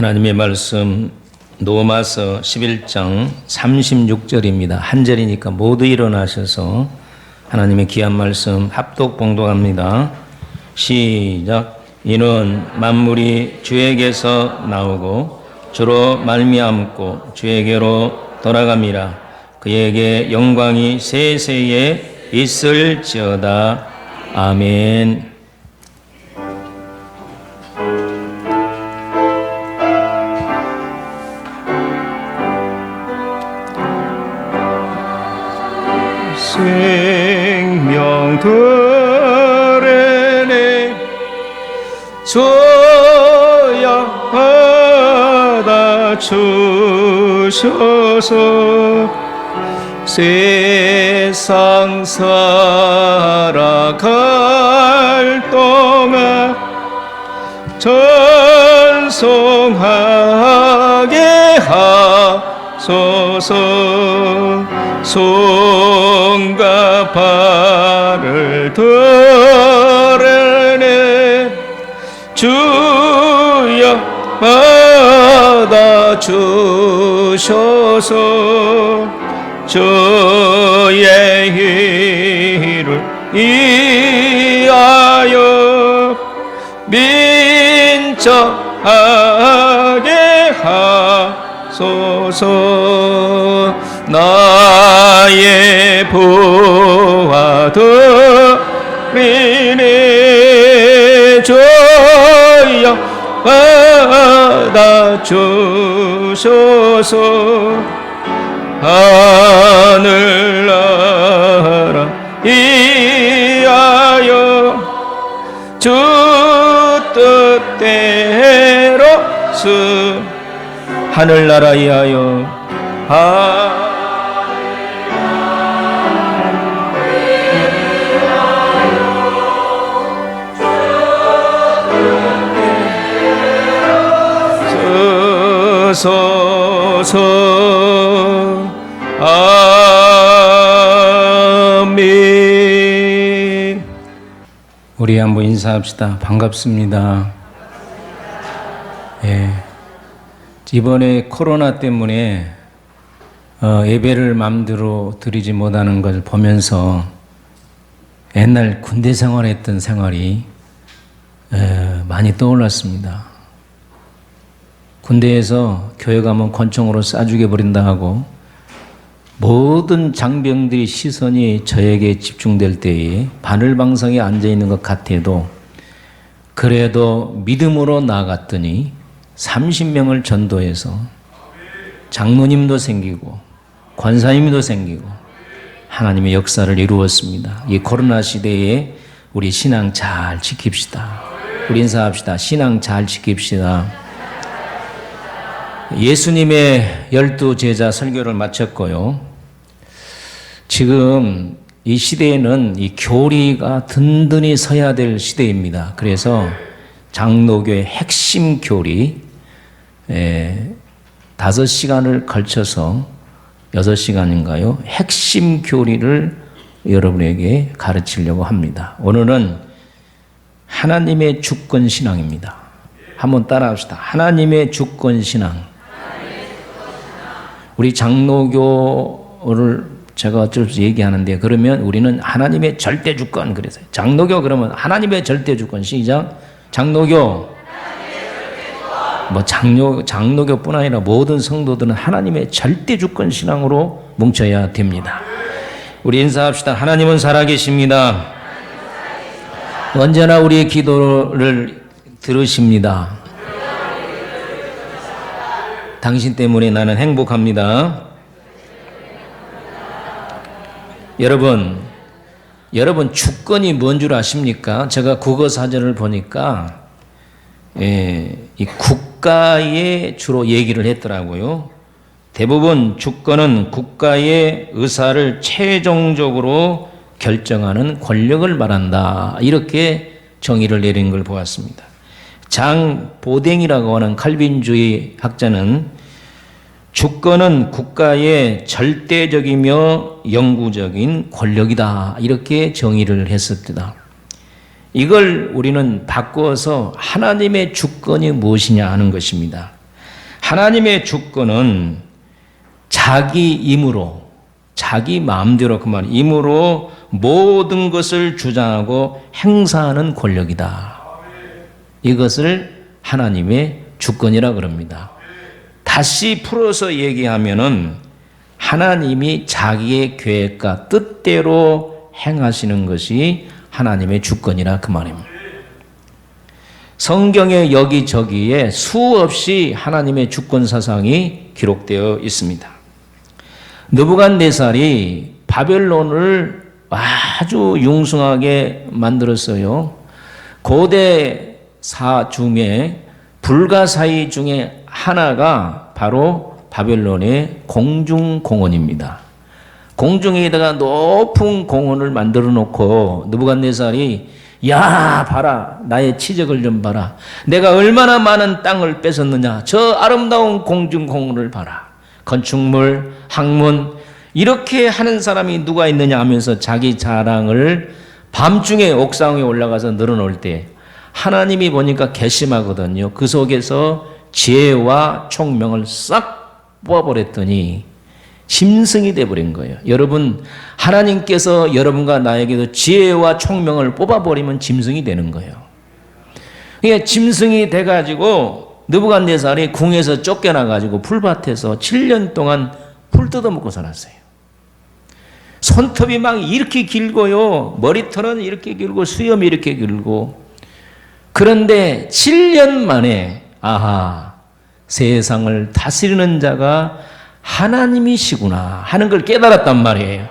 하나님의 말씀 로마서 11장 36절입니다. 한 절이니까 모두 일어나셔서 하나님의 귀한 말씀 합독 봉독합니다. 시작. 이는 만물이 주에게서 나오고 주로 말미암고 주에게로 돌아감이라. 그에게 영광이 세세에 있을지어다. 아멘. 생명 들으니 줘야 받아 주셔서 세상 살아갈 동안 전송하게 하소서. 손과 발을 들으니 주여 받아 주셔서 주의 일을 위하여 민첩하게 하소서. 나의 부하 들으니 주여 받아 주소서. 하늘나라 위하여 주 뜻대로 하늘나라 위하여 소서. 아멘. 우리 한번 인사합시다. 반갑습니다. 이번에 코로나 때문에 예배를 마음대로 드리지 못하는 걸 보면서 옛날 군대 생활했던 생활이 많이 떠올랐습니다. 군대에서 교회 가면 권총으로 쏴 죽여버린다 하고 모든 장병들이 시선이 저에게 집중될 때에 바늘방석에 앉아있는 것 같아도 그래도 믿음으로 나아갔더니 30명을 전도해서 장로님도 생기고 권사님도 생기고 하나님의 역사를 이루었습니다. 이 코로나 시대에 우리 신앙 잘 지킵시다. 우리 인사합시다. 신앙 잘 지킵시다. 예수님의 12제자 설교를 마쳤고요. 지금 이 시대에는 이 교리가 든든히 서야 될 시대입니다. 그래서 장로교의 핵심 교리 5시간을 걸쳐서 6시간인가요? 핵심 교리를 여러분에게 가르치려고 합니다. 오늘은 하나님의 주권 신앙입니다. 한번 따라합시다. 하나님의 주권 신앙. 우리 장로교를 제가 어쩔 수 없이 얘기하는데 그러면 우리는 하나님의 절대 주권 그래서 장로교 그러면 하나님의 절대 주권 시작. 장로교 뭐 장로교뿐 아니라 모든 성도들은 하나님의 절대 주권 신앙으로 뭉쳐야 됩니다. 우리 인사합시다. 하나님은 살아계십니다. 언제나 우리의 기도를 들으십니다. 당신 때문에 나는 행복합니다. 여러분 주권이 뭔 줄 아십니까? 제가 국어사전을 보니까 이 국가에 주로 얘기를 했더라고요. 대부분 주권은 국가의 의사를 최종적으로 결정하는 권력을 말한다. 이렇게 정의를 내린 걸 보았습니다. 장 보댕이라고 하는 칼빈주의 학자는 주권은 국가의 절대적이며 영구적인 권력이다. 이렇게 정의를 했었다. 이걸 우리는 바꾸어서 하나님의 주권이 무엇이냐 하는 것입니다. 하나님의 주권은 자기 힘으로, 자기 마음대로, 그 말, 힘으로 모든 것을 주장하고 행사하는 권력이다. 이것을 하나님의 주권이라 그럽니다. 다시 풀어서 얘기하면은 하나님이 자기의 계획과 뜻대로 행하시는 것이 하나님의 주권이라 그 말입니다. 성경의 여기저기에 수없이 하나님의 주권 사상이 기록되어 있습니다. 느부갓네살이 바벨론을 아주 융숭하게 만들었어요. 고대사 중에 불가사의 중에 하나가 바로 바벨론의 공중공원입니다. 공중에다가 높은 공원을 만들어 놓고 느부갓네살이 야 봐라, 나의 치적을 좀 봐라, 내가 얼마나 많은 땅을 뺏었느냐, 저 아름다운 공중공원을 봐라, 건축물, 학문, 이렇게 하는 사람이 누가 있느냐 하면서 자기 자랑을 밤중에 옥상에 올라가서 늘어놓을 때 하나님이 보니까 괘씸하거든요. 그 속에서 지혜와 총명을 싹 뽑아버렸더니 짐승이 돼버린 거예요. 여러분, 하나님께서 여러분과 나에게도 지혜와 총명을 뽑아버리면 짐승이 되는 거예요. 그러니까 짐승이 돼가지고 느부갓네살이 궁에서 쫓겨나가지고 풀밭에서 7년 동안 풀 뜯어먹고 살았어요. 손톱이 막 이렇게 길고요, 머리털은 이렇게 길고 수염이 이렇게 길고. 그런데 7년 만에 아하, 세상을 다스리는 자가 하나님이시구나 하는 걸 깨달았단 말이에요.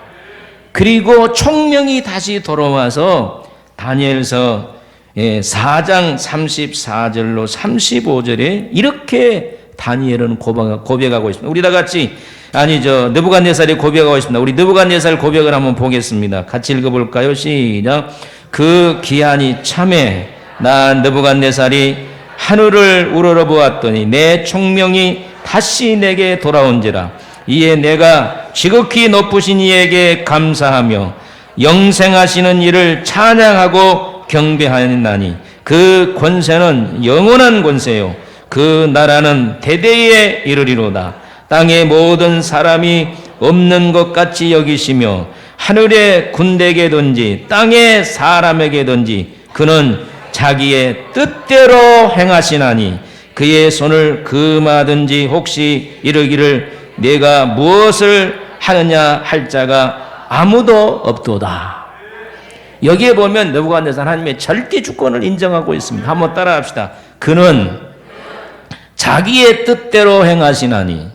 그리고 총명이 다시 돌아와서 다니엘서 4장 34절로 35절에 이렇게 다니엘은 고백하고 있습니다. 우리 다 같이, 아니죠, 느부갓네살이 고백하고 있습니다. 우리 느부갓네살 고백을 한번 보겠습니다. 같이 읽어볼까요? 시작. 그 기한이 참에 나 느부갓네살이 하늘을 우러러보았더니 내 총명이 다시 내게 돌아온지라. 이에 내가 지극히 높으신 이에게 감사하며 영생하시는 이를 찬양하고 경배하였나니 그 권세는 영원한 권세요 그 나라는 대대에 이르리로다. 땅의 모든 사람이 없는 것 같이 여기시며 하늘의 군대에게든지 땅의 사람에게든지 그는 자기의 뜻대로 행하시나니 그의 손을 금하든지 혹시 이르기를 내가 무엇을 하느냐 할 자가 아무도 없도다. 여기에 보면 느부갓네살 하나님의 절대 주권을 인정하고 있습니다. 한번 따라합시다. 그는 자기의 뜻대로 행하시나니,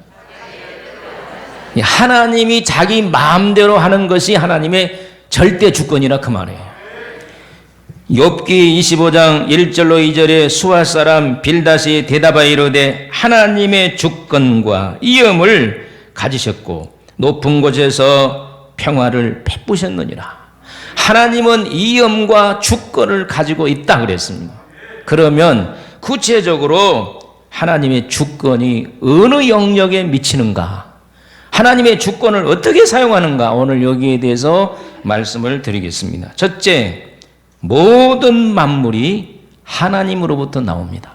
하나님이 자기 마음대로 하는 것이 하나님의 절대 주권이라 그 말이에요. 욥기 25장 1절로 2절에 수할 사람 빌닷이 대답하여 이르되 하나님의 주권과 이음을 가지셨고 높은 곳에서 평화를 베푸셨느니라. 하나님은 이음과 주권을 가지고 있다 그랬습니다. 그러면 구체적으로 하나님의 주권이 어느 영역에 미치는가, 하나님의 주권을 어떻게 사용하는가, 오늘 여기에 대해서 말씀을 드리겠습니다. 첫째, 모든 만물이 하나님으로부터 나옵니다.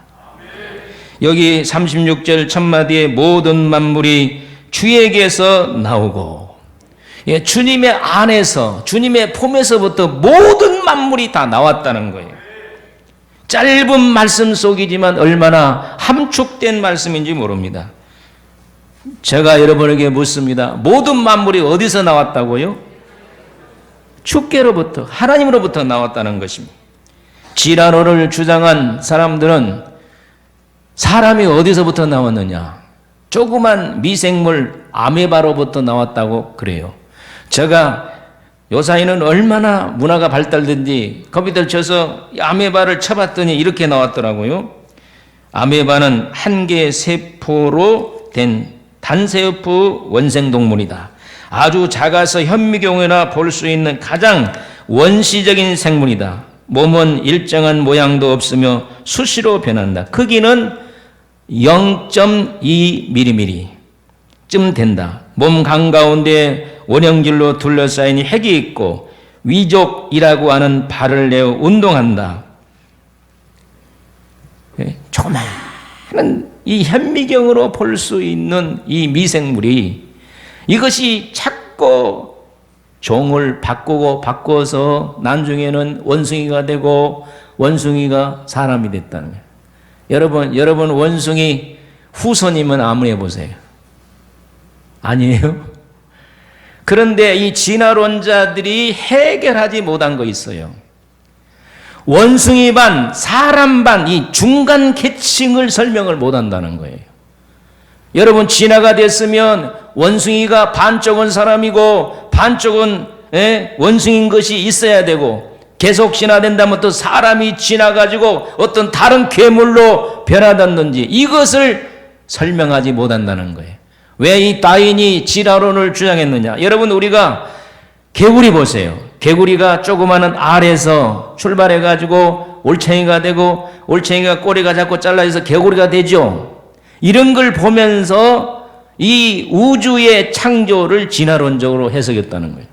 여기 36절 첫마디에 모든 만물이 주에게서 나오고, 주님의 안에서, 주님의 품에서부터 모든 만물이 다 나왔다는 거예요. 짧은 말씀 속이지만 얼마나 함축된 말씀인지 모릅니다. 제가 여러분에게 묻습니다. 모든 만물이 어디서 나왔다고요? 주께로부터, 하나님으로부터 나왔다는 것입니다. 지라노를 주장한 사람들은 사람이 어디서부터 나왔느냐, 조그만 미생물 아메바로부터 나왔다고 그래요. 제가 요사이는 얼마나 문화가 발달된지 컴퓨터를 쳐서 아메바를 쳐봤더니 이렇게 나왔더라고요. 아메바는 한 개의 세포로 된 단세포 원생동물이다. 아주 작아서 현미경이나 볼 수 있는 가장 원시적인 생물이다. 몸은 일정한 모양도 없으며 수시로 변한다. 크기는 0.2mm쯤 된다. 몸 한가운데 원형질로 둘러싸인 핵이 있고 위족이라고 하는 발을 내어 운동한다. 조그만 하는 이 현미경으로 볼 수 있는 이 미생물이 이것이 자꾸 종을 바꿔서 나중에는 원숭이가 되고 원숭이가 사람이 됐다는 거예요. 여러분 원숭이 후손이면 아무리 해보세요. 아니에요? 그런데 이 진화론자들이 해결하지 못한 거 있어요. 원숭이 반, 사람 반, 이 중간 계층을 설명을 못한다는 거예요. 여러분 진화가 됐으면 원숭이가 반쪽은 사람이고 반쪽은 원숭이인 것이 있어야 되고, 계속 진화된다면 또 사람이 진화가지고 어떤 다른 괴물로 변화됐는지 이것을 설명하지 못한다는 거예요. 왜 이 다윈이 진화론을 주장했느냐? 여러분 우리가 개구리 보세요. 개구리가 조그마한 알에서 출발해가지고 올챙이가 되고 올챙이가 꼬리가 자꾸 잘라져서 개구리가 되죠. 이런 걸 보면서 이 우주의 창조를 진화론적으로 해석했다는 거예요.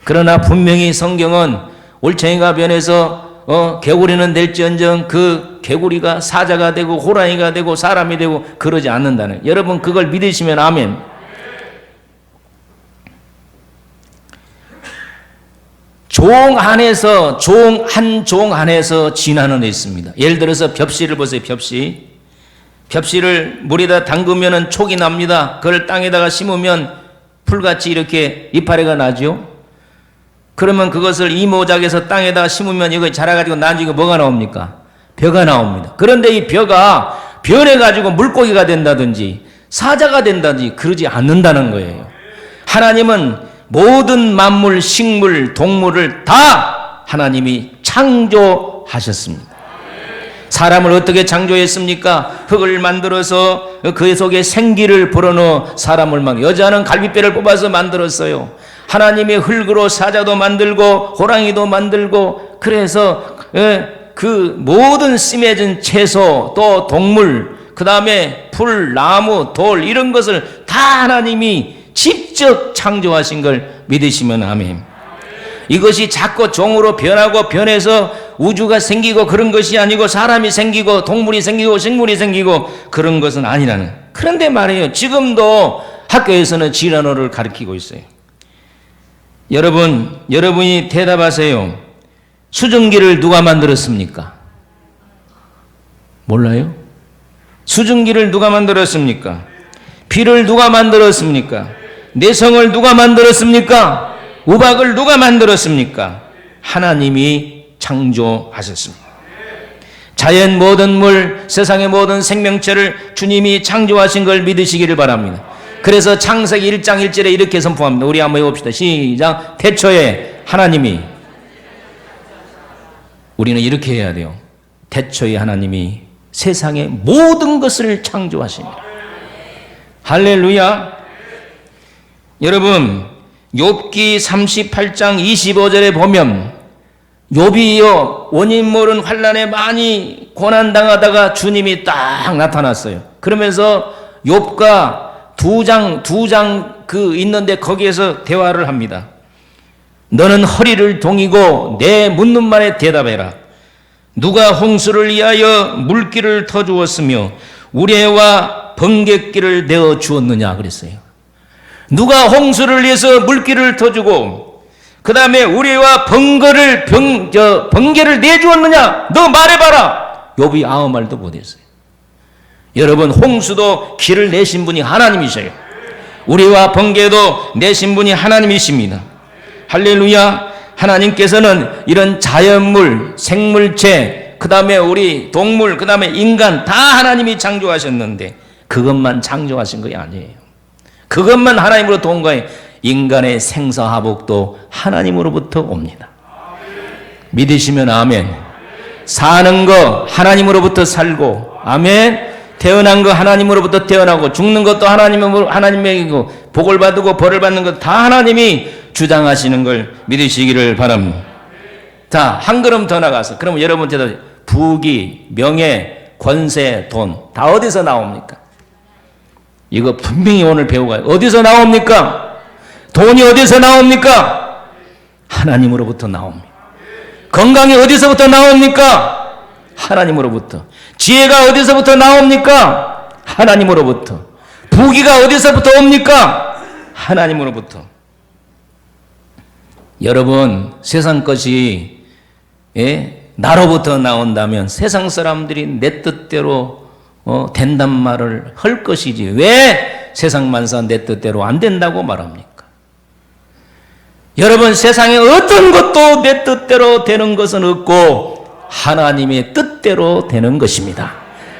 그러나 분명히 성경은 올챙이가 변해서 개구리는 될지언정 그 개구리가 사자가 되고 호랑이가 되고 사람이 되고 그러지 않는다는 거예요. 여러분 그걸 믿으시면 아멘. 한 종 안에서 진화는 있습니다. 예를 들어서 벽씨를 보세요. 벽씨를 물에다 담그면 촉이 납니다. 그걸 땅에다가 심으면 풀같이 이렇게 이파리가 나죠. 그러면 그것을 이모작에서 땅에다가 심으면 이거 자라가지고 나중에 뭐가 나옵니까? 벼가 나옵니다. 그런데 이 벼가 변해가지고 물고기가 된다든지 사자가 된다든지 그러지 않는다는 거예요. 하나님은 모든 만물, 식물, 동물을 다 하나님이 창조하셨습니다. 사람을 어떻게 창조했습니까? 흙을 만들어서 그 속에 생기를 불어넣어 사람을 막, 여자는 갈비뼈를 뽑아서 만들었어요. 하나님의 흙으로 사자도 만들고 호랑이도 만들고, 그래서 그 모든 심해진 채소 또 동물, 그 다음에 풀, 나무, 돌 이런 것을 다 하나님이 직접 창조하신 걸 믿으시면 아멘. 이것이 자꾸 종으로 변하고 변해서 우주가 생기고 그런 것이 아니고 사람이 생기고 동물이 생기고 식물이 생기고 그런 것은 아니라는. 그런데 말이에요, 지금도 학교에서는 진화론을 가르치고 있어요. 여러분이 대답하세요. 수증기를 누가 만들었습니까? 몰라요? 수증기를 누가 만들었습니까? 피를 누가 만들었습니까? 내성을 누가 만들었습니까? 우박을 누가 만들었습니까? 하나님이 창조하셨습니다. 자연 모든 물, 세상의 모든 생명체를 주님이 창조하신 걸 믿으시기를 바랍니다. 그래서 창세기 1장 1절에 이렇게 선포합니다. 우리 한번 해봅시다. 시작. 태초에 하나님이, 우리는 이렇게 해야 돼요. 태초에 하나님이 세상의 모든 것을 창조하십니다. 할렐루야. 여러분 욥기 38장 25절에 보면 욥이요 원인 모른 환난에 많이 고난당하다가 주님이 딱 나타났어요. 그러면서 욥과 두 장 그 있는데 거기에서 대화를 합니다. 너는 허리를 동이고 내 묻는 말에 대답해라. 누가 홍수를 위하여 물길을 터주었으며 우레와 번갯길을 내어 주었느냐 그랬어요. 누가 홍수를 위해서 물길을 터주고 그 다음에 우레와 번개를 내주었느냐? 너 말해봐라. 욥이 아무 말도 못했어요. 여러분 홍수도 길을 내신 분이 하나님이셔요. 우리와 번개도 내신 분이 하나님이십니다. 할렐루야. 하나님께서는 이런 자연물, 생물체, 그 다음에 우리 동물, 그 다음에 인간 다 하나님이 창조하셨는데 그것만 창조하신 것이 아니에요. 그것만 하나님으로부터 온 거예요. 인간의 생사화복도 하나님으로부터 옵니다. 믿으시면 아멘. 사는 거 하나님으로부터 살고, 아멘. 태어난 거 하나님으로부터 태어나고, 죽는 것도 하나님에게고, 복을 받고 벌을 받는 것 다 하나님이 주장하시는 걸 믿으시기를 바랍니다. 자, 한 걸음 더 나가서, 그럼 여러분 대답해. 부귀, 명예, 권세, 돈 다 어디서 나옵니까? 이거 분명히 오늘 배우고 가요. 어디서 나옵니까? 돈이 어디서 나옵니까? 하나님으로부터 나옵니다. 건강이 어디서부터 나옵니까? 하나님으로부터. 지혜가 어디서부터 나옵니까? 하나님으로부터. 부귀가 어디서부터 옵니까? 하나님으로부터. 여러분, 세상 것이 나로부터 나온다면 세상 사람들이 내 뜻대로 된단 말을 할 것이지 왜 세상 만사 내 뜻대로 안 된다고 말합니까? 여러분, 세상에 어떤 것도 내 뜻대로 되는 것은 없고 하나님의 뜻대로 되는 것입니다.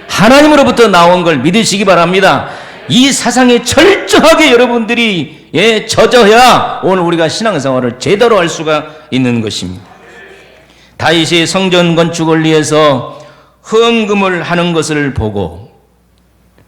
하나님으로부터 나온 걸 믿으시기 바랍니다. 이 사상에 철저하게 여러분들이 젖어야 오늘 우리가 신앙생활을 제대로 할 수가 있는 것입니다. 다윗이 성전 건축을 위해서 헌금을 하는 것을 보고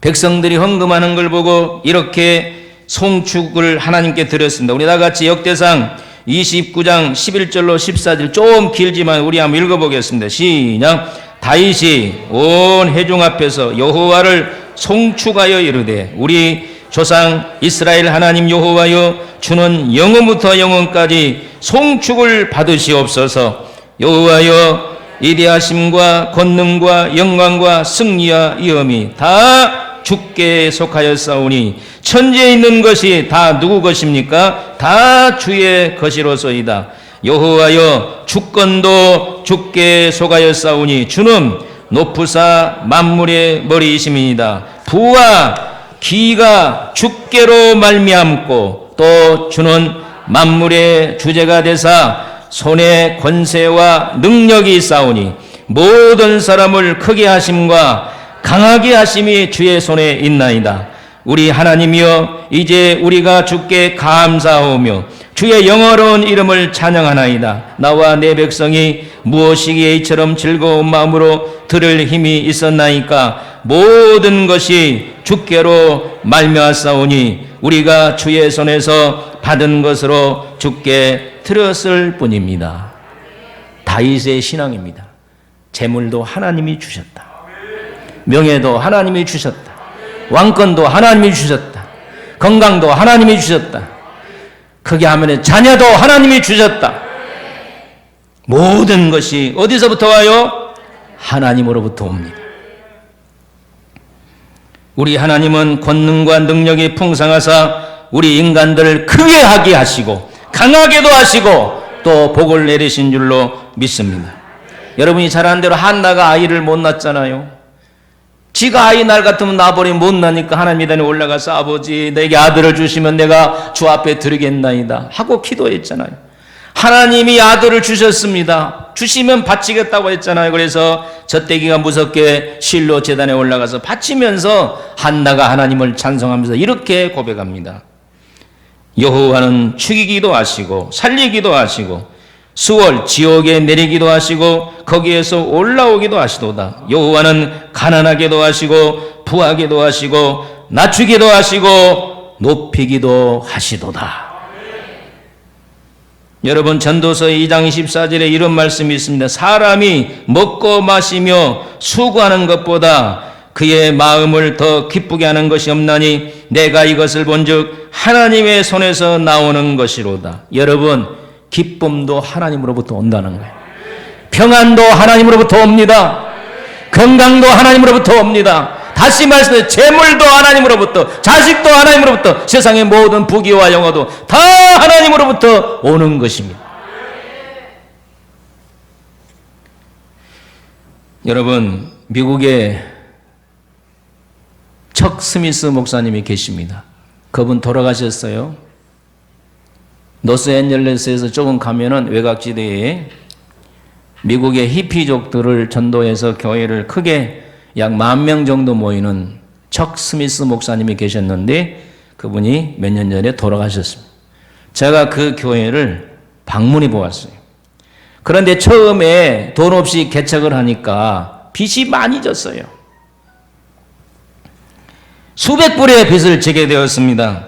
백성들이 헌금하는 걸 보고 이렇게 송축을 하나님께 드렸습니다. 우리 다 같이 역대상 29장 11절로 14절 좀 길지만 우리 한번 읽어보겠습니다. 시작. 다윗이 온 회중 앞에서 여호와를 송축하여 이르되 우리 조상 이스라엘 하나님 여호와여 주는 영원부터 영원까지 송축을 받으시옵소서. 여호와여 위대하심과 권능과 영광과 승리와 위엄이 다 주께 속하였사오니 천지에 있는 것이 다 누구 것입니까? 다 주의 것이로소이다. 여호와여 주권도 주께 속하였사오니 주는 높으사 만물의 머리이심이니이다. 부와 기가 주께로 말미암고 또 주는 만물의 주제가 되사 손에 권세와 능력이 있사오니 모든 사람을 크게 하심과 강하게 하심이 주의 손에 있나이다. 우리 하나님이여 이제 우리가 주께 감사하오며 주의 영어로운 이름을 찬양하나이다. 나와 내 백성이 무엇이기에 이처럼 즐거운 마음으로 들을 힘이 있었나이까. 모든 것이 주께로 말미암았사오니 우리가 주의 손에서 받은 것으로 주께 드렸을 뿐입니다. 다윗의 신앙입니다. 재물도 하나님이 주셨다. 명예도 하나님이 주셨다. 왕권도 하나님이 주셨다. 건강도 하나님이 주셨다. 크게 하면 자녀도 하나님이 주셨다. 모든 것이 어디서부터 와요? 하나님으로부터 옵니다. 우리 하나님은 권능과 능력이 풍성하사 우리 인간들을 크게 하게 하시고 강하게도 하시고 또 복을 내리신 줄로 믿습니다. 여러분이 잘 아는 대로 한나가 아이를 못 낳았잖아요. 지가 아이 날 같으면 나버리면 못 나니까 하나님 미단에 올라가서 아버지 내게 아들을 주시면 내가 주 앞에 드리겠나이다 하고 기도했잖아요. 하나님이 아들을 주셨습니다. 주시면 바치겠다고 했잖아요. 그래서 젖대기가 무섭게 실로 제단에 올라가서 바치면서 한나가 하나님을 찬송하면서 이렇게 고백합니다. 여호와는 죽이기도 하시고 살리기도 하시고 수월 지옥에 내리기도 하시고 거기에서 올라오기도 하시도다. 여호와는 가난하게도 하시고 부하게도 하시고 낮추기도 하시고 높이기도 하시도다. 여러분 전도서 2장 24절에 이런 말씀이 있습니다. 사람이 먹고 마시며 수고하는 것보다 그의 마음을 더 기쁘게 하는 것이 없나니 내가 이것을 본즉 하나님의 손에서 나오는 것이로다. 여러분 기쁨도 하나님으로부터 온다는 거예요. 평안도 하나님으로부터 옵니다. 건강도 하나님으로부터 옵니다. 다시 말씀해 재물도 하나님으로부터 자식도 하나님으로부터 세상의 모든 부귀와 영화도 다 하나님으로부터 오는 것입니다. 여러분 미국에 척 스미스 목사님이 계십니다. 그분 돌아가셨어요. 로스앤젤레스에서 조금 가면은 외곽지대에 미국의 히피족들을 전도해서 교회를 크게 약 10,000명 정도 모이는 척 스미스 목사님이 계셨는데 그분이 몇 년 전에 돌아가셨습니다. 제가 그 교회를 방문해 보았어요. 그런데 처음에 돈 없이 개척을 하니까 빚이 많이 졌어요. 수백 불의 빚을 지게 되었습니다.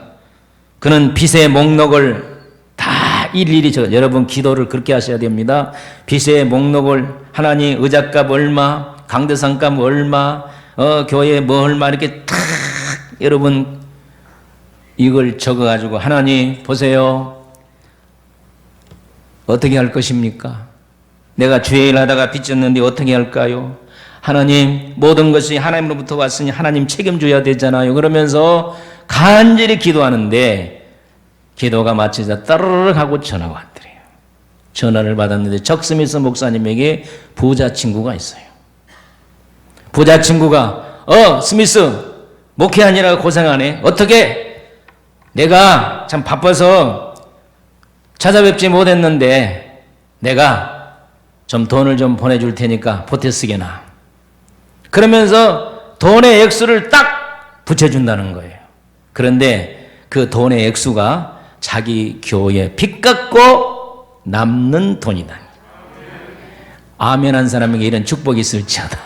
그는 빚의 목록을 다 일일이 여러분 기도를 그렇게 하셔야 됩니다. 빚의 목록을 하나님 의자값 얼마, 강대상값 얼마, 교회 뭐 얼마 이렇게 탁 여러분 이걸 적어가지고 하나님 보세요. 어떻게 할 것입니까? 내가 주의 일 하다가 빚졌는데 어떻게 할까요? 하나님, 모든 것이 하나님으로부터 왔으니 하나님 책임져야 되잖아요. 그러면서 간절히 기도하는데 기도가 마치자 따르르 하고 전화가 왔더래요. 전화를 받았는데 적스미스 목사님에게 부자 친구가 있어요. 부자 친구가 스미스 목회하느라 고생하네. 어떻게? 내가 참 바빠서 찾아뵙지 못했는데 내가 좀 돈을 좀 보내줄 테니까 보태 쓰게나. 그러면서 돈의 액수를 딱 붙여준다는 거예요. 그런데 그 돈의 액수가 자기 교회 빚 갚고 남는 돈이다. 아멘 한 사람에게 이런 축복이 있을지어다.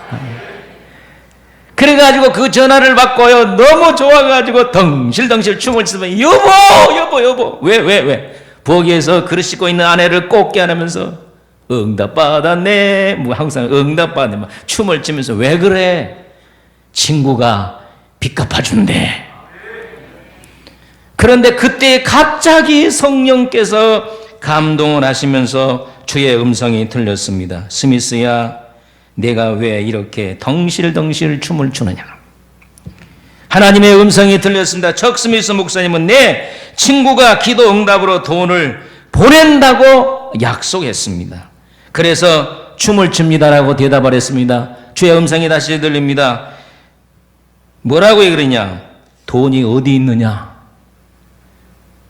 그래가지고 그 전화를 받고요. 너무 좋아가지고 덩실덩실 춤을 추면 여보 왜 부엌에서 그릇 씻고 있는 아내를 꼭 깨안으면서 응답받았네 뭐 항상 응답받네 막 춤을 추면서 왜 그래? 친구가 빚 갚아준대. 그런데 그때 갑자기 성령께서 감동을 하시면서 주의 음성이 들렸습니다. 스미스야, 내가 왜 이렇게 덩실덩실 춤을 추느냐. 하나님의 음성이 들렸습니다. 척 스미스 목사님은 내 친구가 기도 응답으로 돈을 보낸다고 약속했습니다. 그래서 춤을 춥니다라고 대답을 했습니다. 주의 음성이 다시 들립니다. 뭐라고 그러냐? 돈이 어디 있느냐?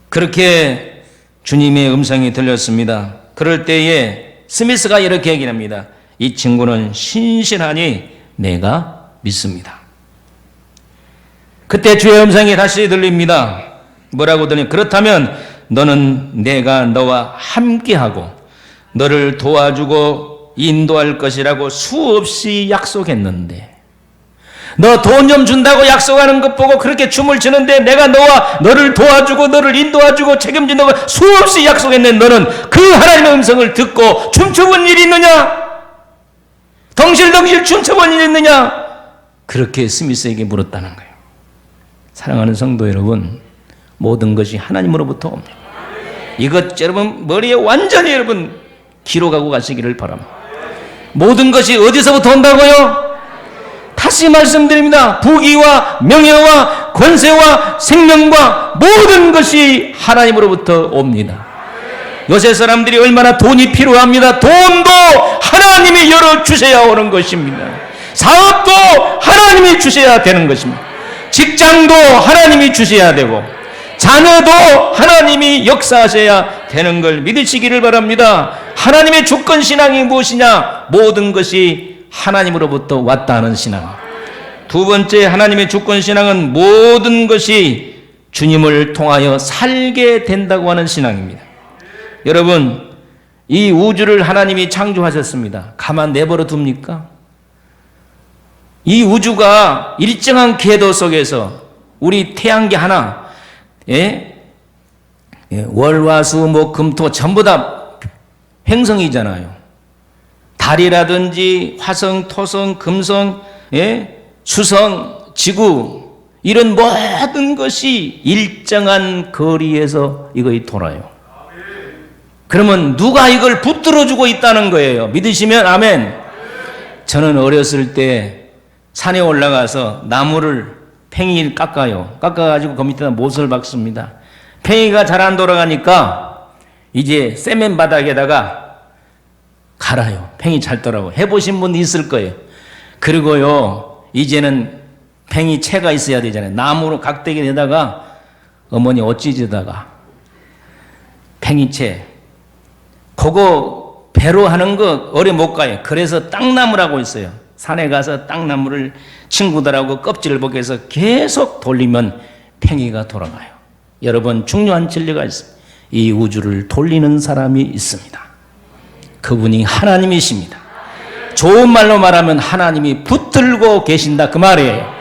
그렇게 주님의 음성이 들렸습니다. 그럴 때에 스미스가 이렇게 얘기합니다. 이 친구는 신실하니 내가 믿습니다. 그때 주의 음성이 다시 들립니다. 뭐라고 들으니 그렇다면 너는 내가 너와 함께하고 너를 도와주고 인도할 것이라고 수없이 약속했는데 너 돈 좀 준다고 약속하는 것 보고 그렇게 춤을 추는데 내가 너와 너를 도와주고 너를 인도해주고 책임진다고 수없이 약속했는데 너는 그 하나님의 음성을 듣고 춤춰본 일이 있느냐? 덩실덩실 춤춰본 일이 있느냐? 그렇게 스미스에게 물었다는 거예요. 사랑하는 성도 여러분, 모든 것이 하나님으로부터 옵니다. 이것 여러분 머리에 완전히 여러분 기록하고 가시기를 바랍니다. 모든 것이 어디서부터 온다고요? 다시 말씀드립니다. 부귀와 명예와 권세와 생명과 모든 것이 하나님으로부터 옵니다. 요새 사람들이 얼마나 돈이 필요합니다. 돈도 하나님이 열어주셔야 오는 것입니다. 사업도 하나님이 주셔야 되는 것입니다. 직장도 하나님이 주셔야 되고 자녀도 하나님이 역사하셔야 되는 걸 믿으시기를 바랍니다. 하나님의 주권 신앙이 무엇이냐? 모든 것이 하나님으로부터 왔다는 신앙. 두 번째 하나님의 주권 신앙은 모든 것이 주님을 통하여 살게 된다고 하는 신앙입니다. 여러분, 이 우주를 하나님이 창조하셨습니다. 가만 내버려 둡니까? 이 우주가 일정한 궤도 속에서 우리 태양계 하나, 월화수목금토 전부 다 행성이잖아요. 달이라든지 화성, 토성, 금성, 수성, 지구 이런 모든 것이 일정한 거리에서 이거이 돌아요. 그러면 누가 이걸 붙들어주고 있다는 거예요. 믿으시면 아멘. 저는 어렸을 때 산에 올라가서 나무를 팽이를 깎아요. 깎아가지고 그 밑에다 못을 박습니다. 팽이가 잘 안 돌아가니까 이제 세면 바닥에다가 갈아요. 팽이 잘 떠라고. 해보신 분 있을 거예요. 그리고요, 이제는 팽이 채가 있어야 되잖아요. 나무로 각대기에다가 어머니 어찌지다가 팽이채 그거 배로 하는 거 오래 못 가요. 그래서 땅나무라고 있어요. 산에 가서 땅나무를 친구들하고 껍질을 벗겨서 계속 돌리면 팽이가 돌아가요. 여러분, 중요한 진리가 있습니다. 이 우주를 돌리는 사람이 있습니다. 그분이 하나님이십니다. 좋은 말로 말하면 하나님이 붙들고 계신다 그 말이에요.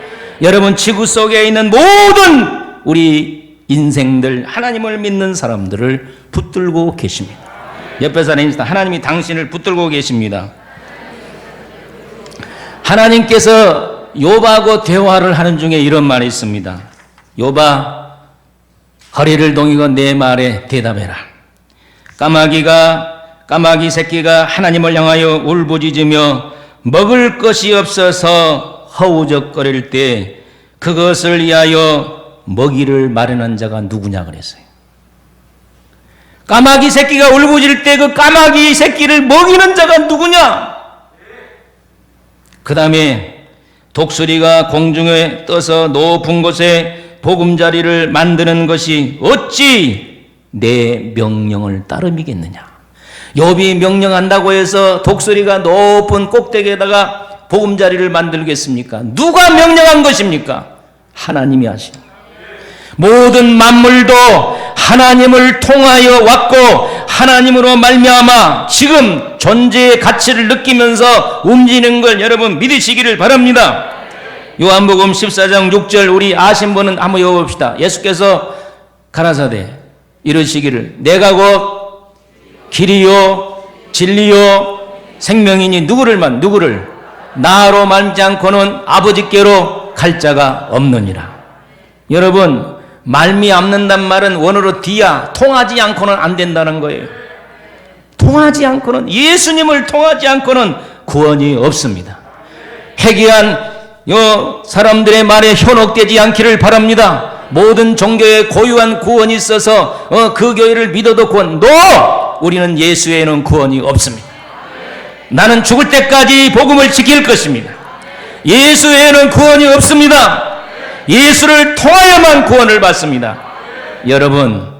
여러분, 지구 속에 있는 모든 우리 인생들 하나님을 믿는 사람들을 붙들고 계십니다. 옆에 사람이 하나님이 당신을 붙들고 계십니다. 하나님께서 욥하고 대화를 하는 중에 이런 말이 있습니다. 욥아, 허리를 동이고 내 말에 대답해라. 까마귀 새끼가 하나님을 향하여 울부짖으며 먹을 것이 없어서 허우적거릴 때 그것을 위하여 먹이를 마련한 자가 누구냐 그랬어요. 까마귀 새끼가 울부짖을 때 그 까마귀 새끼를 먹이는 자가 누구냐? 그 다음에 독수리가 공중에 떠서 높은 곳에 보금자리를 만드는 것이 어찌 내 명령을 따름이겠느냐? 욥이 명령한다고 해서 독수리가 높은 꼭대기에다가 보금자리를 만들겠습니까? 누가 명령한 것입니까? 하나님이 하십니다. 모든 만물도 하나님을 통하여 왔고 하나님으로 말미암아 지금 존재의 가치를 느끼면서 움직이는 걸 여러분 믿으시기를 바랍니다. 요한복음 14장 6절 우리 아신 분은 한번 읽어봅시다. 예수께서 가라사대 이러시기를 내가 곧 길이요 진리요 생명이니 누구를 나로 말미지 않고는 아버지께로 갈 자가 없느니라. 여러분 말미암는단 말은 원어로 디아 통하지 않고는 안 된다는 거예요. 통하지 않고는 예수님을 통하지 않고는 구원이 없습니다. 회개한 사람들의 말에 현혹되지 않기를 바랍니다. 모든 종교에 고유한 구원이 있어서 그 교회를 믿어도 구원 우리는 예수 외에는 구원이 없습니다. 나는 죽을 때까지 복음을 지킬 것입니다. 예수 외에는 구원이 없습니다. 예수를 통하여만 구원을 받습니다. 여러분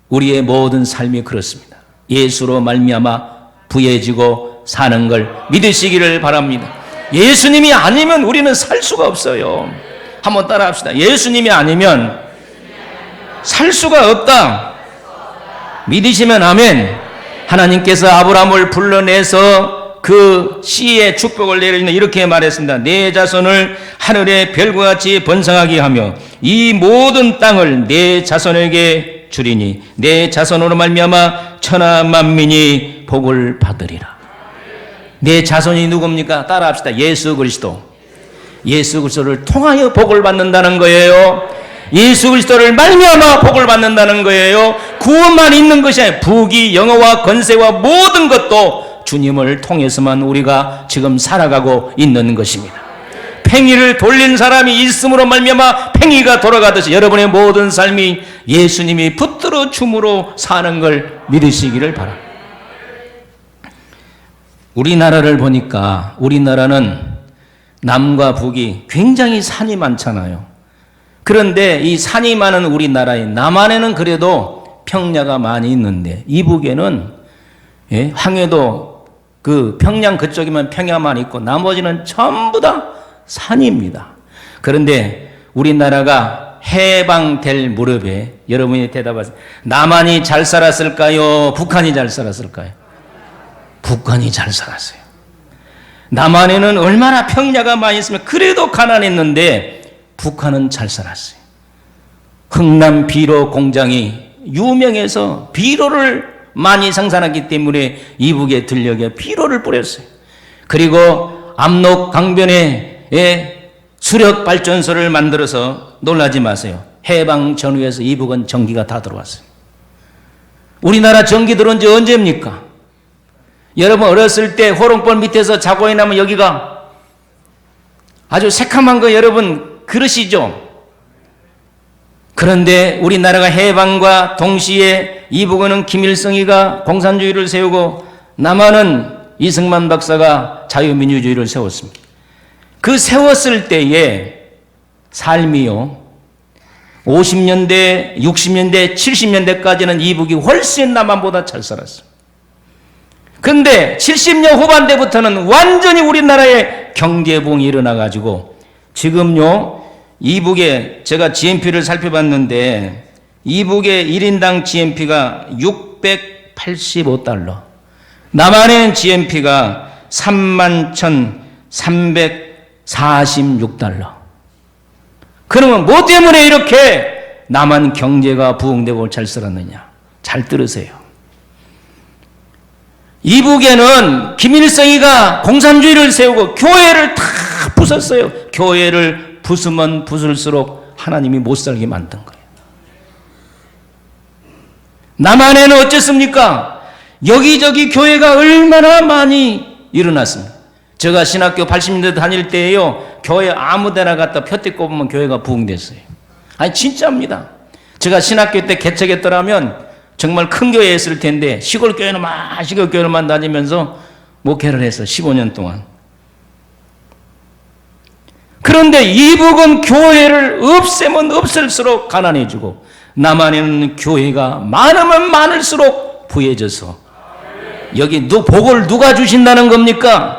우리의 모든 삶이 그렇습니다. 예수로 말미암아 부해지고 사는 걸 믿으시기를 바랍니다. 예수님이 아니면 우리는 살 수가 없어요. 한번 따라 합시다. 예수님이 아니면 살 수가 없다. 믿으시면 아멘. 하나님께서 아브라함을 불러내서 그 씨의 축복을 내리는 이렇게 말했습니다. 내 자손을 하늘의 별과 같이 번성하게 하며 이 모든 땅을 내 자손에게 주리니 내 자손으로 말미암아 천하 만민이 복을 받으리라. 내 자손이 누굽니까? 따라합시다. 예수 그리스도. 예수 그리스도를 통하여 복을 받는다는 거예요. 예수 그리스도를 말미암아 복을 받는다는 거예요. 구원만 있는 것이 아니라 부귀 영화와 권세와 모든 것도 주님을 통해서만 우리가 지금 살아가고 있는 것입니다. 팽이를 돌린 사람이 있음으로 말미암아 팽이가 돌아가듯이 여러분의 모든 삶이 예수님이 붙들어 줌으로 사는 걸 믿으시기를 바랍니다. 우리나라를 보니까 우리나라는 남과 북이 굉장히 산이 많잖아요. 그런데 이 산이 많은 우리나라의 남한에는 그래도 평야가 많이 있는데 이북에는 황해도 그 평양 그쪽이면 평야만 있고 나머지는 전부 다 산입니다. 그런데 우리나라가 해방될 무렵에 여러분이 대답하세요. 남한이 잘 살았을까요? 북한이 잘 살았을까요? 북한이 잘 살았어요. 남한에는 얼마나 평야가 많이 있으면 그래도 가난했는데 북한은 잘 살았어요. 흥남 비료 공장이 유명해서 비료를 많이 생산하기 때문에 이북의 들녘에 비료를 뿌렸어요. 그리고 압록 강변에 수력 발전소를 만들어서 놀라지 마세요. 해방 전후에서 이북은 전기가 다 들어왔어요. 우리나라 전기 들어온 지 언제입니까? 여러분 어렸을 때 호롱벌 밑에서 자고 있나면 여기가 아주 새카만 거 여러분 그러시죠? 그런데 우리나라가 해방과 동시에 이북은 김일성이가 공산주의를 세우고 남한은 이승만 박사가 자유민주주의를 세웠습니다. 그 세웠을 때의 삶이요 50년대, 60년대, 70년대까지는 이북이 훨씬 남한보다 잘 살았어요. 그런데 70년 후반대부터는 완전히 우리나라의 경제붕이 일어나가지고 지금요 이북에 제가 GNP를 살펴봤는데 이북의 1인당 GNP가 685달러 남한의 GNP가 31,346달러. 그러면 뭐 때문에 이렇게 남한 경제가 부흥되고 잘 살았느냐? 잘 들으세요. 이북에는 김일성이가 공산주의를 세우고 교회를 다 부쉈어요. 교회를 부수면 부술수록 하나님이 못 살게 만든 거예요. 남한에는 어쨌습니까? 여기저기 교회가 얼마나 많이 일어났습니다. 제가 신학교 80년대 다닐 때에요, 교회 아무 데나 갖다 펴띠 꼽으면 교회가 부흥됐어요. 아니 진짜입니다. 제가 신학교 때 개척했더라면 정말 큰 교회에 있을 텐데 시골 교회만 다니면서 목회를 했어. 15년 동안. 그런데 이북은 교회를 없애면 없앨수록 가난해지고 남한에는 교회가 많으면 많을수록 부해져서 여기 복을 누가 주신다는 겁니까?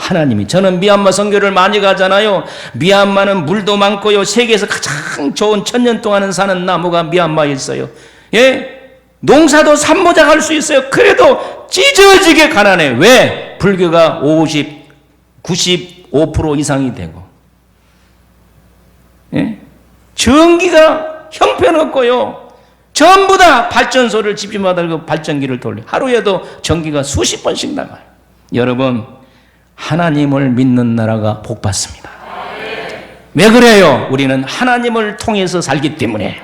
하나님이. 저는 미얀마 선교를 많이 가잖아요. 미얀마는 물도 많고요. 세계에서 가장 좋은 1000년 동안 사는 나무가 미얀마에 있어요. 예? 농사도 산모작할 수 있어요. 그래도 찢어지게 가난해. 왜? 불교가 95% 이상이 되고, 예? 전기가 형편없고요. 전부 다 발전소를 집집마다 그 발전기를 돌려. 하루에도 전기가 수십 번씩 나가요. 여러분, 하나님을 믿는 나라가 복받습니다. 왜 그래요? 우리는 하나님을 통해서 살기 때문에.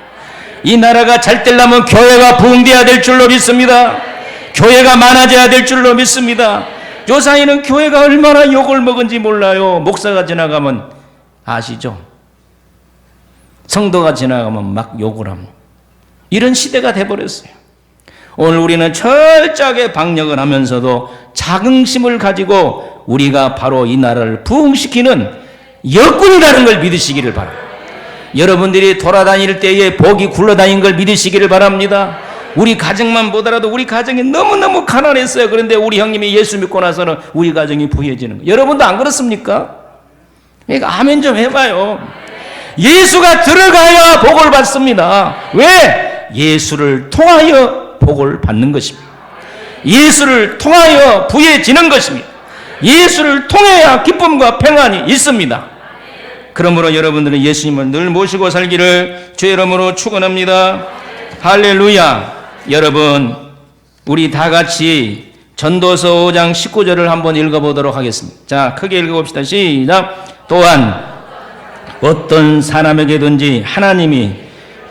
이 나라가 잘 되려면 교회가 부흥돼야 될 줄로 믿습니다. 교회가 많아져야 될 줄로 믿습니다. 요사이는 교회가 얼마나 욕을 먹은지 몰라요. 목사가 지나가면 아시죠? 성도가 지나가면 막 욕을 합니다. 이런 시대가 돼버렸어요. 오늘 우리는 철저하게 방역을 하면서도 자긍심을 가지고 우리가 바로 이 나라를 부흥시키는 역군이라는 걸 믿으시기를 바랍니다. 여러분들이 돌아다닐 때에 복이 굴러다닌 걸 믿으시기를 바랍니다. 우리 가정만 보더라도 우리 가정이 너무너무 가난했어요. 그런데 우리 형님이 예수 믿고 나서는 우리 가정이 부해지는 거예요. 여러분도 안 그렇습니까? 그러니까 아멘 좀 해봐요. 예수가 들어가야 복을 받습니다. 왜? 예수를 통하여 복을 받는 것입니다. 예수를 통하여 부해지는 것입니다. 예수를 통해야 기쁨과 평안이 있습니다. 그러므로 여러분들은 예수님을 늘 모시고 살기를 주의 이름으로 축원합니다. 할렐루야. 여러분, 우리 다 같이 전도서 5장 19절을 한번 읽어보도록 하겠습니다. 자, 크게 읽어봅시다. 시작. 또한 어떤 사람에게든지 하나님이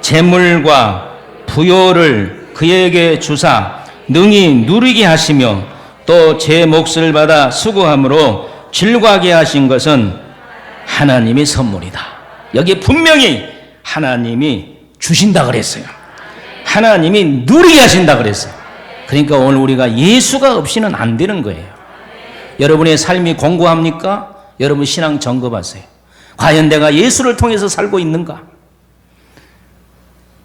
재물과 부요를 그에게 주사 능히 누리게 하시며 또 제 몫을 받아 수고함으로 질과하게 하신 것은 하나님의 선물이다. 여기 분명히 하나님이 주신다 그랬어요. 하나님이 누리게 하신다 그랬어요. 그러니까 오늘 우리가 예수가 없이는 안 되는 거예요. 여러분의 삶이 공고합니까? 여러분 신앙 점검하세요. 과연 내가 예수를 통해서 살고 있는가?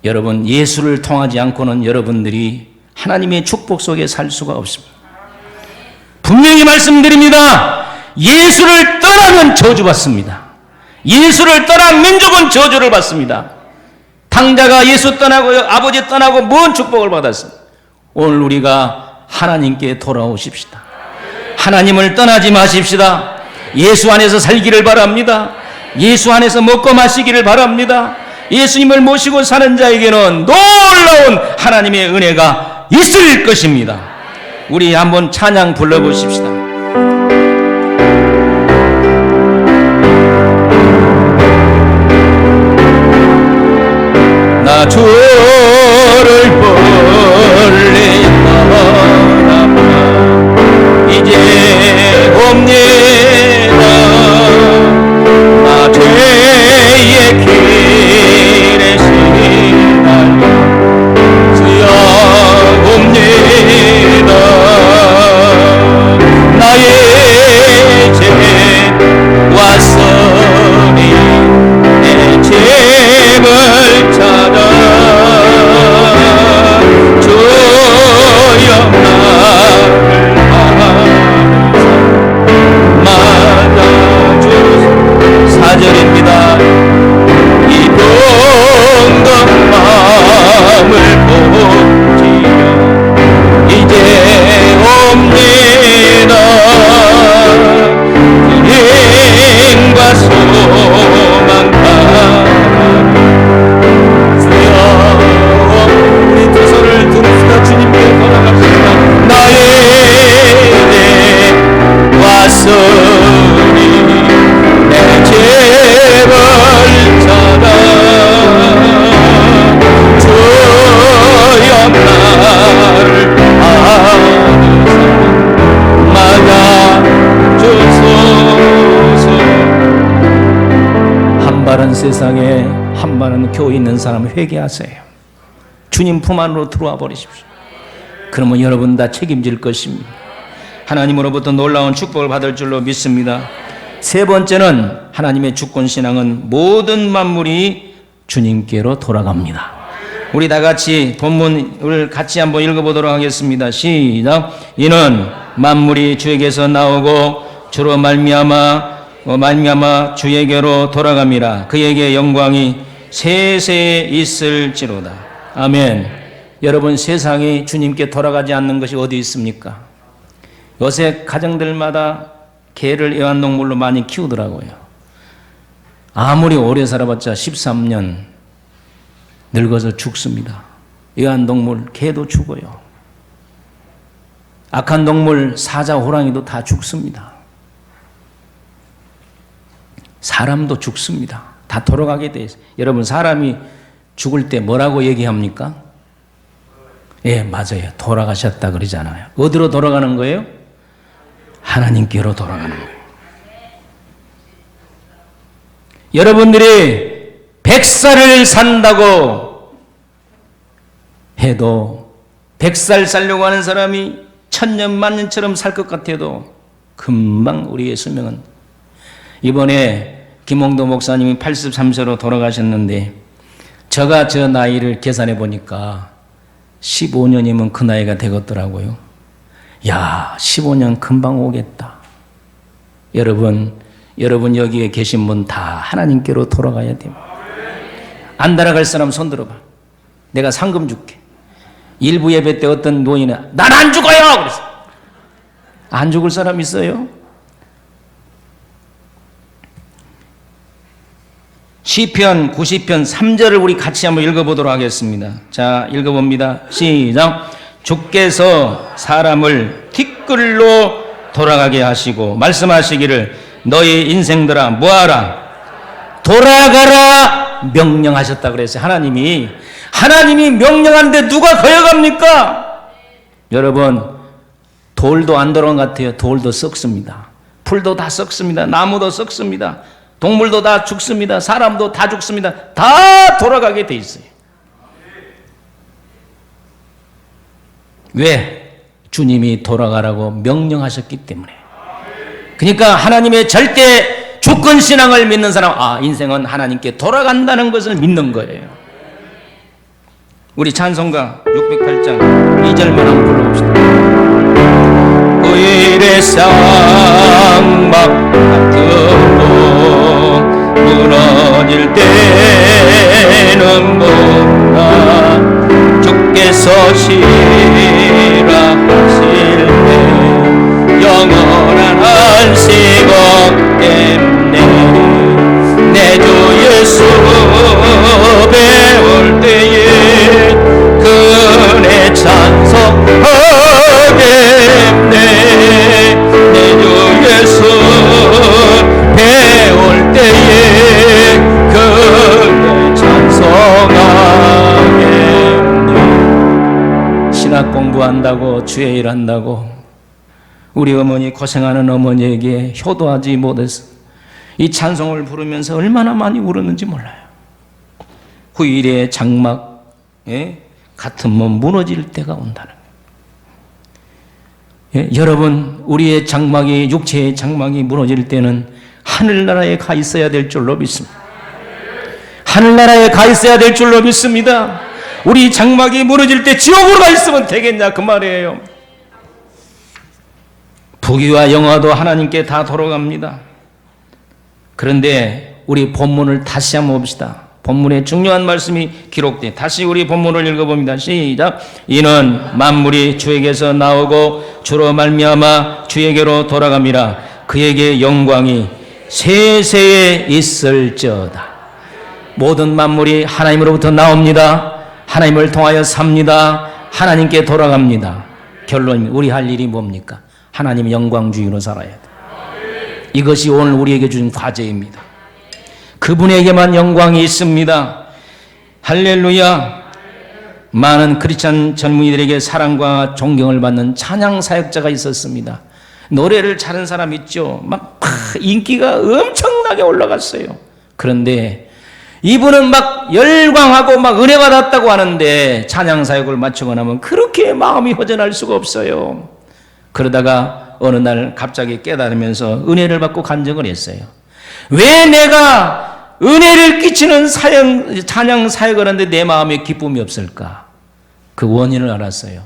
여러분, 예수를 통하지 않고는 여러분들이 하나님의 축복 속에 살 수가 없습니다. 분명히 말씀드립니다. 예수를 떠나면 저주받습니다. 예수를 떠난 민족은 저주를 받습니다. 당자가 예수 떠나고 아버지 떠나고 뭔 축복을 받았습니다. 오늘 우리가 하나님께 돌아오십시다. 하나님을 떠나지 마십시다. 예수 안에서 살기를 바랍니다. 예수 안에서 먹고 마시기를 바랍니다. 예수님을 모시고 사는 자에게는 놀라운 하나님의 은혜가 있을 것입니다. 우리 한번 찬양 불러보십시다. 나 주를 멀리 떠나면 이제 옵니다. 나 죄의 길에 시달려 주여 옵니다. 다른 세상에 한반은 교회 있는 사람 회개하세요. 주님 품 안으로 들어와 버리십시오. 그러면 여러분 다 책임질 것입니다. 하나님으로부터 놀라운 축복을 받을 줄로 믿습니다. 세 번째는 하나님의 주권 신앙은 모든 만물이 주님께로 돌아갑니다. 우리 다 같이 본문을 같이 한번 읽어보도록 하겠습니다. 시작. 이는 만물이 주에게서 나오고 주로 말미암아 주에게로 돌아갑니다. 그에게 영광이 세세에 있을지로다. 아멘. 여러분, 세상이 주님께 돌아가지 않는 것이 어디 있습니까? 요새 가정들마다 개를 애완동물로 많이 키우더라고요. 아무리 오래 살아봤자 13년 늙어서 죽습니다. 애완동물, 개도 죽어요. 악한 동물, 사자, 호랑이도 다 죽습니다. 사람도 죽습니다. 다 돌아가게 돼 있어요. 여러분, 사람이 죽을 때 뭐라고 얘기합니까? 예, 맞아요. 돌아가셨다 그러잖아요. 어디로 돌아가는 거예요? 하나님께로 돌아가는 거예요. 여러분들이 100살을 산다고 해도 100살 살려고 하는 사람이 천년 만년처럼 살 것 같아도 금방 우리의 수명은, 이번에 김홍도 목사님이 83세로 돌아가셨는데 제가 저 나이를 계산해 보니까 15년이면 그 나이가 되겠더라고요. 야, 15년 금방 오겠다. 여러분 여기에 계신 분 다 하나님께로 돌아가야 됩니다. 안 따라갈 사람 손 들어봐. 내가 상금 줄게. 일부 예배 때 어떤 노인은 난 안 죽어요! 그랬어. 안 죽을 사람 있어요? 시편 90편 3절을 우리 같이 한번 읽어보도록 하겠습니다. 자, 읽어봅니다. 시작. 주께서 사람을 티끌로 돌아가게 하시고 말씀하시기를 너희 인생들아 뭐하라? 돌아가라 명령하셨다 그랬어요. 하나님이 명령하는데 누가 거역합니까? 여러분, 돌도 안 돌아간 것 같아요. 돌도 썩습니다. 풀도 다 썩습니다. 나무도 썩습니다. 동물도 다 죽습니다. 사람도 다 죽습니다. 다 돌아가게 돼 있어요. 왜? 주님이 돌아가라고 명령하셨기 때문에. 그러니까 하나님의 절대 주권 신앙을 믿는 사람, 인생은 하나님께 돌아간다는 것을 믿는 거예요. 우리 찬송가 608장 2절만 한번 불러봅시다. 의의 쌍막 같은 무너질 때는 못나 주께서 시라 하실 때 영원한 안식 얻겠네. 내 주 예수 배울 때에 그네 찬송하겠네. 내 주 예수 배울 때에 그네 찬송하겠네. 신학 공부한다고 주의 일한다고 우리 어머니, 고생하는 어머니에게 효도하지 못해서 이 찬송을 부르면서 얼마나 많이 울었는지 몰라요. 후일의 장막 같은 몸 무너질 때가 온다는 거예요. 여러분, 우리의 장막이, 육체의 장막이 무너질 때는 하늘나라에 가 있어야 될 줄로 믿습니다. 하늘나라에 가 있어야 될 줄로 믿습니다. 우리 장막이 무너질 때 지옥으로 가 있으면 되겠냐 그 말이에요. 부귀와 영화도 하나님께 다 돌아갑니다. 그런데 우리 본문을 다시 한번 봅시다. 본문에 중요한 말씀이 기록돼. 다시 우리 본문을 읽어봅니다. 시작. 이는 만물이 주에게서 나오고 주로 말미암아 주에게로 돌아갑니다. 그에게 영광이 세세에 있을지어다. 모든 만물이 하나님으로부터 나옵니다. 하나님을 통하여 삽니다. 하나님께 돌아갑니다. 결론입니다. 우리 할 일이 뭡니까? 하나님 영광주의로 살아야 돼. 이것이 오늘 우리에게 주신 과제입니다. 그분에게만 영광이 있습니다. 할렐루야. 많은 크리스찬 젊은이들에게 사랑과 존경을 받는 찬양 사역자가 있었습니다. 노래를 잘하는 사람 있죠. 막 인기가 엄청나게 올라갔어요. 그런데 이분은 막 열광하고 막 은혜 받았다고 하는데 찬양 사역을 마치고 나면 그렇게 마음이 허전할 수가 없어요. 그러다가 어느 날 갑자기 깨달으면서 은혜를 받고 간증을 했어요. 왜 내가 은혜를 끼치는 찬양 사역을 하는데 내 마음에 기쁨이 없을까? 그 원인을 알았어요.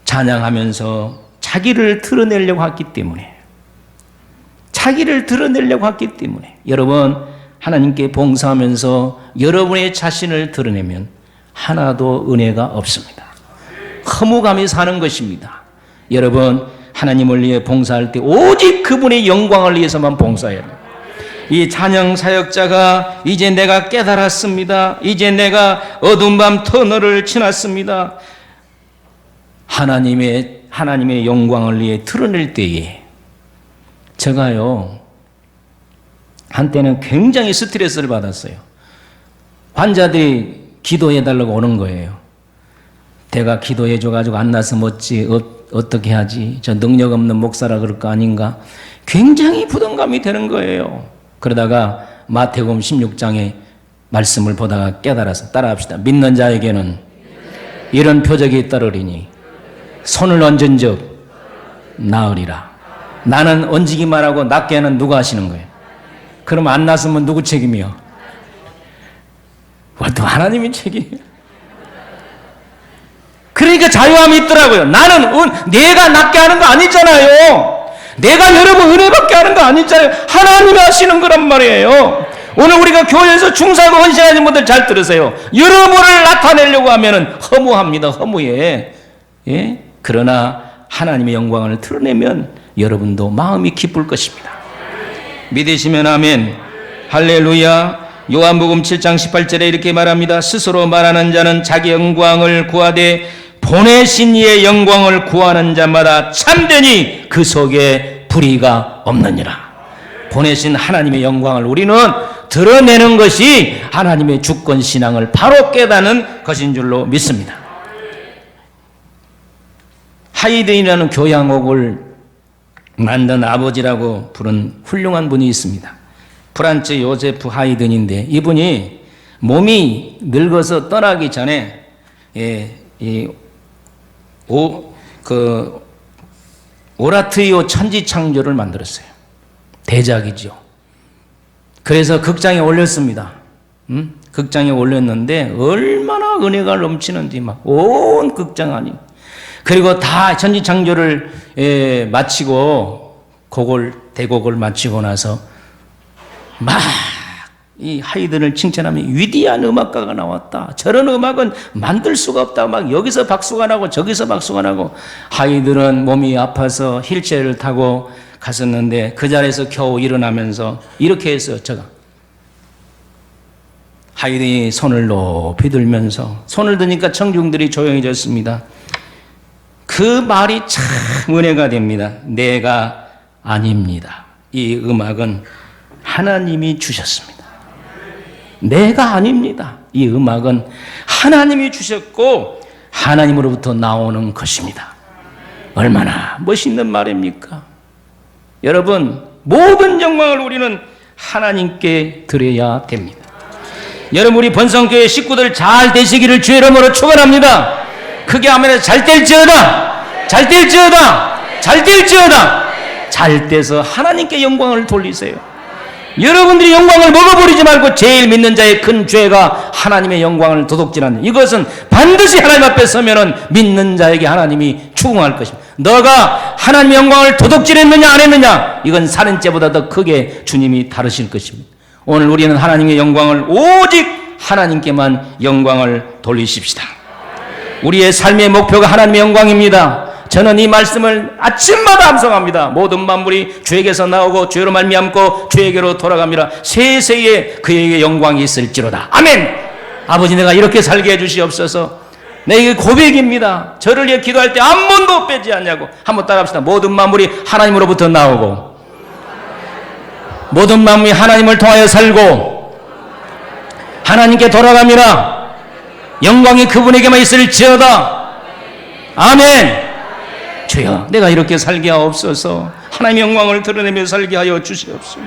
찬양하면서 자기를 드러내려고 했기 때문에. 자기를 드러내려고 했기 때문에. 여러분, 하나님께 봉사하면서 여러분의 자신을 드러내면 하나도 은혜가 없습니다. 허무감이 사는 것입니다. 여러분, 하나님을 위해 봉사할 때 오직 그분의 영광을 위해서만 봉사해야 합니다. 이 찬양 사역자가 이제 내가 깨달았습니다. 이제 내가 어두운 밤 터널을 지났습니다. 하나님의 영광을 위해 드러낼 때에 제가요, 한때는 굉장히 스트레스를 받았어요. 환자들이 기도해달라고 오는 거예요. 내가 기도해줘가지고 안 나서 멋지, 어떻게 하지? 저 능력 없는 목사라 그럴 거 아닌가? 굉장히 부담감이 되는 거예요. 그러다가 마태복음 16장의 말씀을 보다가 깨달아서 따라합시다. 믿는 자에게는 이런 표적이 따르리니 손을 얹은 즉 나으리라. 나는 얹기만 하고 낫게 하는 누가 하시는 거예요? 그럼 안 났으면 누구 책임이요? 또 하나님이 책임이요. 그러니까 자유함이 있더라고요. 나는 내가 낫게 하는 거 아니잖아요. 내가 여러분 은혜 받게 하는 거 아니잖아요. 하나님이 하시는 거란 말이에요. 오늘 우리가 교회에서 중사하고 헌신하는 분들 잘 들으세요. 여러분을 나타내려고 하면은 허무합니다. 허무해. 예? 그러나 하나님의 영광을 드러내면 여러분도 마음이 기쁠 것입니다. 믿으시면 아멘. 할렐루야. 요한복음 7장 18절에 이렇게 말합니다. 스스로 말하는 자는 자기 영광을 구하되 보내신 이의 영광을 구하는 자마다 참되니 그 속에 불의가 없느니라. 보내신 하나님의 영광을 우리는 드러내는 것이 하나님의 주권 신앙을 바로 깨닫는 것인 줄로 믿습니다. 하이든이라는 교향곡을 만든 아버지라고 부른 훌륭한 분이 있습니다. 프란츠 요세프 하이든인데 이분이 몸이 늙어서 떠나기 전에 오라트리오 천지창조를 만들었어요. 대작이죠. 그래서 극장에 올렸습니다. 극장에 올렸는데 얼마나 은혜가 넘치는지 막 온 극장 안이. 그리고 다 천지창조를 마치고 대곡을 마치고 나서 막 이 하이든을 칭찬하며 위대한 음악가가 나왔다. 저런 음악은 만들 수가 없다. 막 여기서 박수가 나고 저기서 박수가 나고. 하이든은 몸이 아파서 휠체어를 타고 갔었는데 그 자리에서 겨우 일어나면서 이렇게 했어요. 제가 하이든이 손을 높이 들면서 손을 드니까 청중들이 조용해졌습니다. 그 말이 참 은혜가 됩니다. 내가 아닙니다. 이 음악은 하나님이 주셨습니다. 내가 아닙니다. 이 음악은 하나님이 주셨고 하나님으로부터 나오는 것입니다. 얼마나 멋있는 말입니까? 여러분, 모든 영광을 우리는 하나님께 드려야 됩니다. 여러분, 우리 번성교회 식구들 잘 되시기를 주의 이름으로 축원합니다. 크게 하면서 잘 될지어다, 잘 될지어다, 잘 될지어다. 잘 돼서 하나님께 영광을 돌리세요. 여러분들이 영광을 먹어버리지 말고 제일 믿는 자의 큰 죄가 하나님의 영광을 도둑질하는, 이것은 반드시 하나님 앞에 서면은 믿는 자에게 하나님이 추궁할 것입니다. 너가 하나님의 영광을 도둑질했느냐 안 했느냐, 이건 살인죄보다 더 크게 주님이 다루실 것입니다. 오늘 우리는 하나님의 영광을 오직 하나님께만 영광을 돌리십시다. 우리의 삶의 목표가 하나님의 영광입니다. 저는 이 말씀을 아침마다 암송합니다. 모든 만물이 주에게서 나오고 주로 말미암고 주에게로 돌아갑니다. 세세에 그에게 영광이 있을지로다. 아멘. 아버지, 내가 이렇게 살게 해주시옵소서. 내 고백입니다. 저를 위해 기도할 때 한 번도 빼지 않냐고. 한번 따라합시다. 모든 만물이 하나님으로부터 나오고 모든 만물이 하나님을 통하여 살고 하나님께 돌아갑니다. 영광이 그분에게만 있을지어다. 아멘. 주여, 내가 이렇게 살게 하옵소서. 하나님의 영광을 드러내며 살게 하여 주시옵소서.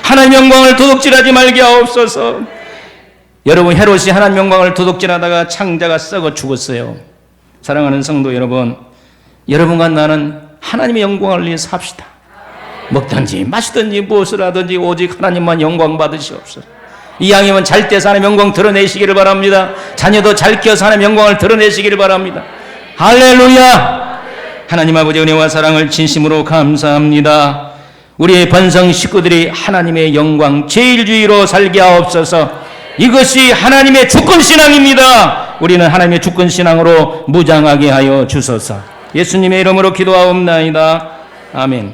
하나님의 영광을 도둑질하지 말게 하옵소서. 여러분, 헤롯이 하나님 영광을 도둑질하다가 창자가 썩어 죽었어요. 사랑하는 성도 여러분, 여러분과 나는 하나님의 영광을 위해 삽시다. 먹든지 마시든지 무엇을 하든지 오직 하나님만 영광 받으시옵소서. 이왕이면 잘 때 하나님 영광 드러내시기를 바랍니다. 자녀도 잘 키워서 하나님 영광을 드러내시기를 바랍니다. 할렐루야. 하나님 아버지 은혜와 사랑을 진심으로 감사합니다. 우리의 번성 식구들이 하나님의 영광 제일주의로 살게 하옵소서. 이것이 하나님의 주권신앙입니다. 우리는 하나님의 주권신앙으로 무장하게 하여 주소서. 예수님의 이름으로 기도하옵나이다. 아멘.